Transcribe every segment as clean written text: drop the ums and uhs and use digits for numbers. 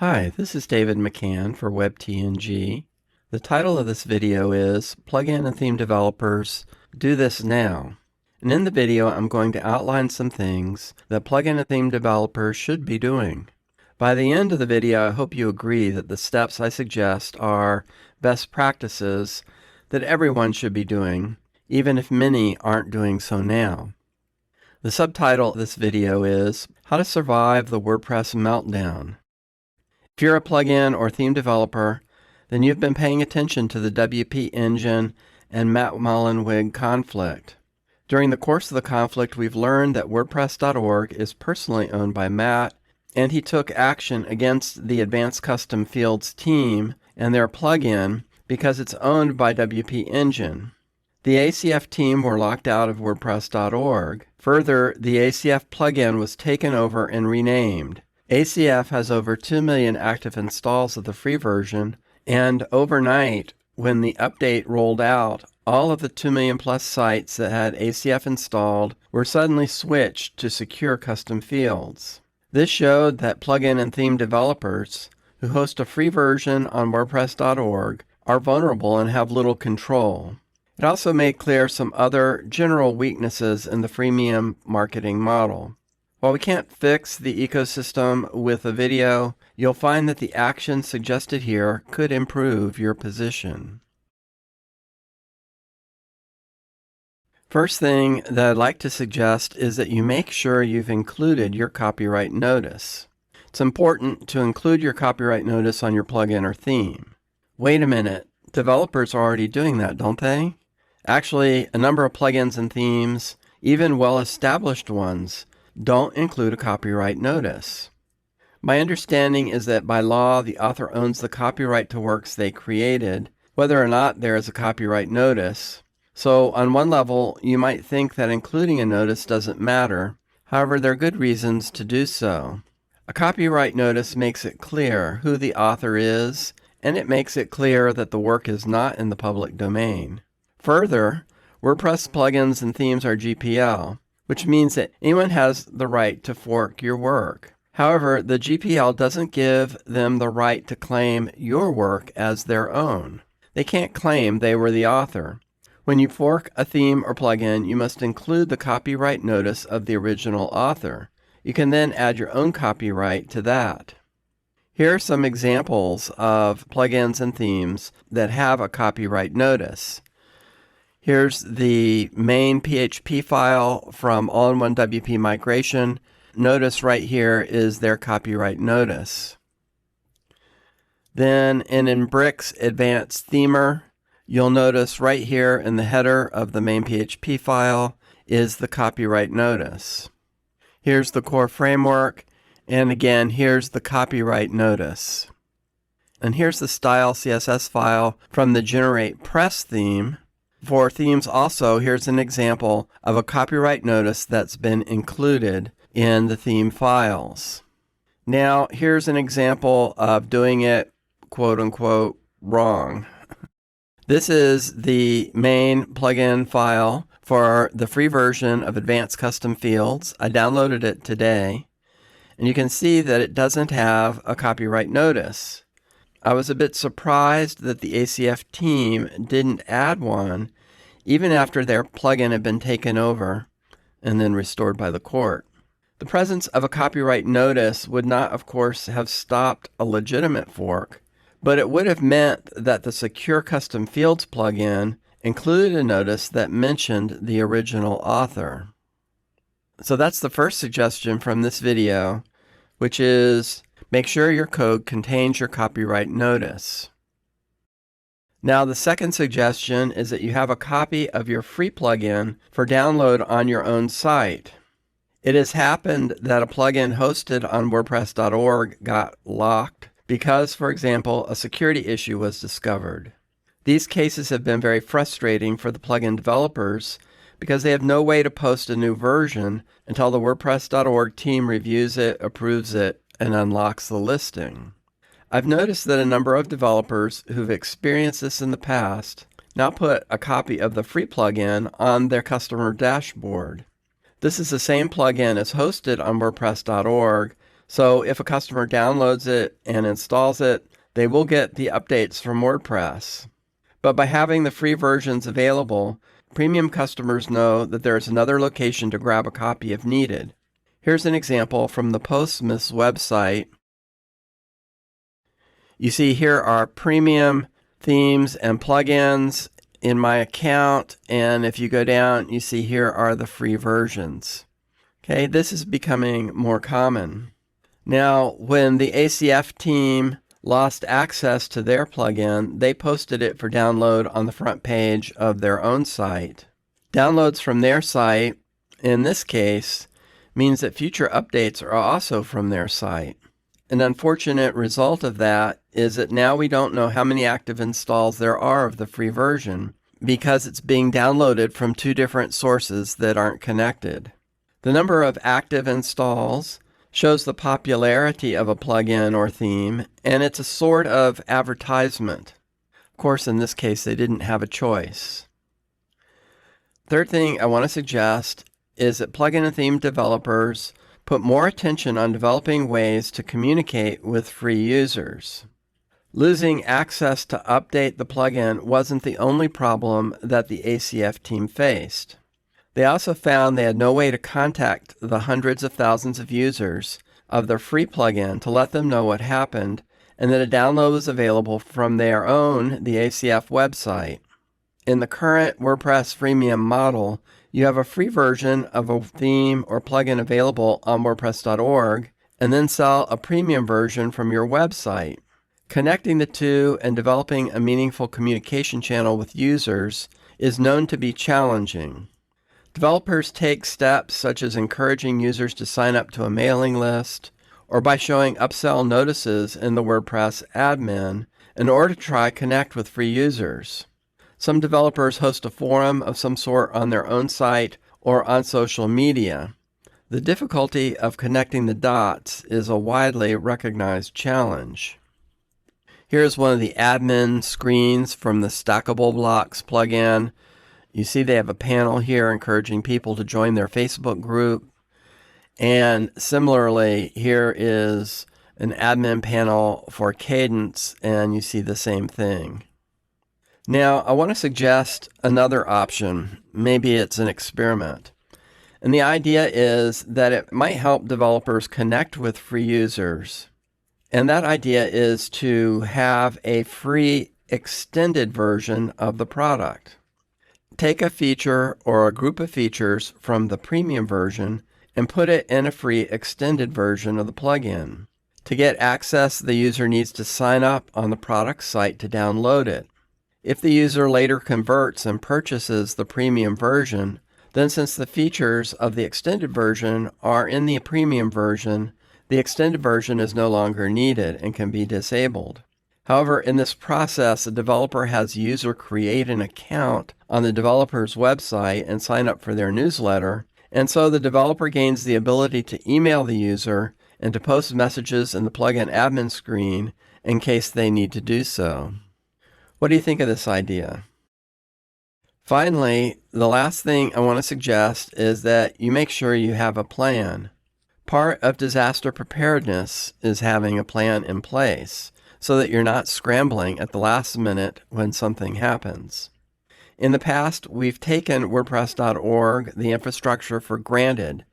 Hi, this is David McCann for WebTNG. The title of this video is Plugin and Theme Developers Do This Now. And in the video, I'm going to outline some things that plugin and theme developers should be doing. By the end of the video, I hope you agree that the steps I suggest are best practices that everyone should be doing, even if many aren't doing so now. The subtitle of this video is How to Survive the WordPress Meltdown. If you're a plugin or theme developer, then you've been paying attention to the WP Engine and Matt Mullenweg conflict. During the course of the conflict, we've learned that WordPress.org is personally owned by Matt, and he took action against the Advanced Custom Fields team and their plugin because it's owned by WP Engine. The ACF team were locked out of WordPress.org. Further, the ACF plugin was taken over and renamed. ACF has over 2 million active installs of the free version, and overnight, when the update rolled out, all of the 2 million plus sites that had ACF installed were suddenly switched to secure custom fields. This showed that plugin and theme developers who host a free version on WordPress.org are vulnerable and have little control. It also made clear some other general weaknesses in the freemium marketing model. While we can't fix the ecosystem with a video, you'll find that the actions suggested here could improve your position. First thing that I'd like to suggest is that you make sure you've included your copyright notice. It's important to include your copyright notice on your plugin or theme. Wait a minute, developers are already doing that, don't they? Actually, a number of plugins and themes, even well-established ones, don't include a copyright notice. My understanding is that by law, the author owns the copyright to works they created, whether or not there is a copyright notice. So on one level, you might think that including a notice doesn't matter. However, there are good reasons to do so. A copyright notice makes it clear who the author is, and it makes it clear that the work is not in the public domain. Further, WordPress plugins and themes are GPL, which means that anyone has the right to fork your work. However, the GPL doesn't give them the right to claim your work as their own. They can't claim they were the author. When you fork a theme or plugin, you must include the copyright notice of the original author. You can then add your own copyright to that. Here are some examples of plugins and themes that have a copyright notice. Here's the main PHP file from All-in-One WP Migration. Notice right here is their copyright notice. Then in Brick's Advanced Themer, you'll notice right here in the header of the main PHP file is the copyright notice. Here's the core framework, and again, here's the copyright notice. And here's the style CSS file from the Generate Press theme. For themes also, here's an example of a copyright notice that's been included in the theme files. Now, here's an example of doing it, quote unquote, wrong. This is the main plugin file for the free version of Advanced Custom Fields. I downloaded it today, and you can see that it doesn't have a copyright notice. I was a bit surprised that the ACF team didn't add one, even after their plugin had been taken over and then restored by the court. The presence of a copyright notice would not, of course, have stopped a legitimate fork, but it would have meant that the Secure Custom Fields plugin included a notice that mentioned the original author. So that's the first suggestion from this video, which is make sure your code contains your copyright notice. Now, the second suggestion is that you have a copy of your free plugin for download on your own site. It has happened that a plugin hosted on WordPress.org got locked because, for example, a security issue was discovered. These cases have been very frustrating for the plugin developers because they have no way to post a new version until the WordPress.org team reviews it, approves it, and unlocks the listing. I've noticed that a number of developers who've experienced this in the past now put a copy of the free plugin on their customer dashboard. This is the same plugin as hosted on WordPress.org, So if a customer downloads it and installs it, they will get the updates from WordPress. But by having the free versions available, premium customers know that there is another location to grab a copy if needed. Here's an example from the Postsmith's website. You see here are premium themes and plugins in my account, and if you go down, you see here are the free versions. Okay, this is becoming more common. Now, when the ACF team lost access to their plugin, they posted it for download on the front page of their own site. Downloads from their site, in this case, means that future updates are also from their site. An unfortunate result of that is that now we don't know how many active installs there are of the free version because it's being downloaded from two different sources that aren't connected. The number of active installs shows the popularity of a plugin or theme, and it's a sort of advertisement. Of course, in this case, they didn't have a choice. Third thing I want to suggest is that plugin and theme developers put more attention on developing ways to communicate with free users. Losing access to update the plugin wasn't the only problem that the ACF team faced. They also found they had no way to contact the hundreds of thousands of users of their free plugin to let them know what happened and that a download was available from their own, the ACF website. In the current WordPress freemium model, you have a free version of a theme or plugin available on WordPress.org and then sell a premium version from your website. Connecting the two and developing a meaningful communication channel with users is known to be challenging. Developers take steps such as encouraging users to sign up to a mailing list or by showing upsell notices in the WordPress admin in order to try connect with free users. Some developers host a forum of some sort on their own site or on social media. The difficulty of connecting the dots is a widely recognized challenge. Here's one of the admin screens from the Stackable Blocks plugin. You see they have a panel here encouraging people to join their Facebook group. And similarly, here is an admin panel for Cadence, and you see the same thing. Now, I want to suggest another option. Maybe it's an experiment. And the idea is that it might help developers connect with free users. And that idea is to have a free extended version of the product. Take a feature or a group of features from the premium version and put it in a free extended version of the plugin. To get access, the user needs to sign up on the product site to download it. If the user later converts and purchases the premium version, then since the features of the extended version are in the premium version, the extended version is no longer needed and can be disabled. However, in this process, the developer has the user create an account on the developer's website and sign up for their newsletter, and so the developer gains the ability to email the user and to post messages in the plugin admin screen in case they need to do so. What do you think of this idea? Finally, the last thing I want to suggest is that you make sure you have a plan. Part of disaster preparedness is having a plan in place so that you're not scrambling at the last minute when something happens. In the past, we've taken WordPress.org, the infrastructure, for granted,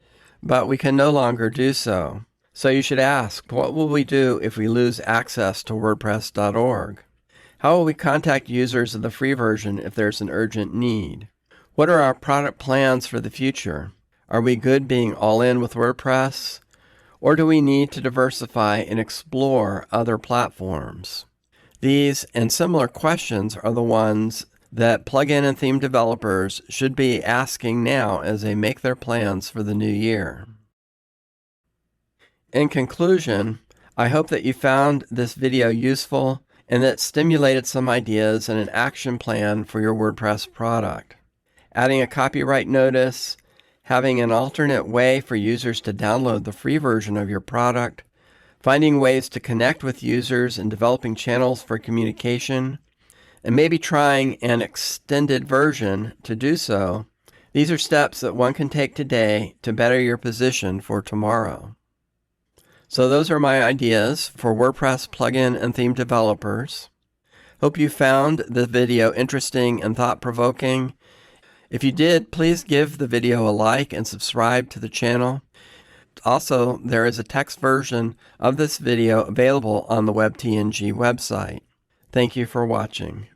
but we can no longer do so. So you should ask, what will we do if we lose access to WordPress.org? How will we contact users of the free version if there's an urgent need? What are our product plans for the future? Are we good being all in with WordPress? Or do we need to diversify and explore other platforms? These and similar questions are the ones that plugin and theme developers should be asking now as they make their plans for the new year. In conclusion, I hope that you found this video useful and that it stimulated some ideas and an action plan for your WordPress product. Adding a copyright notice, having an alternate way for users to download the free version of your product, finding ways to connect with users and developing channels for communication, and maybe trying an extended version to do so. These are steps that one can take today to better your position for tomorrow. So those are my ideas for WordPress plugin and theme developers. Hope you found the video interesting and thought-provoking. If you did, please give the video a like and subscribe to the channel. Also, there is a text version of this video available on the WebTNG website. Thank you for watching.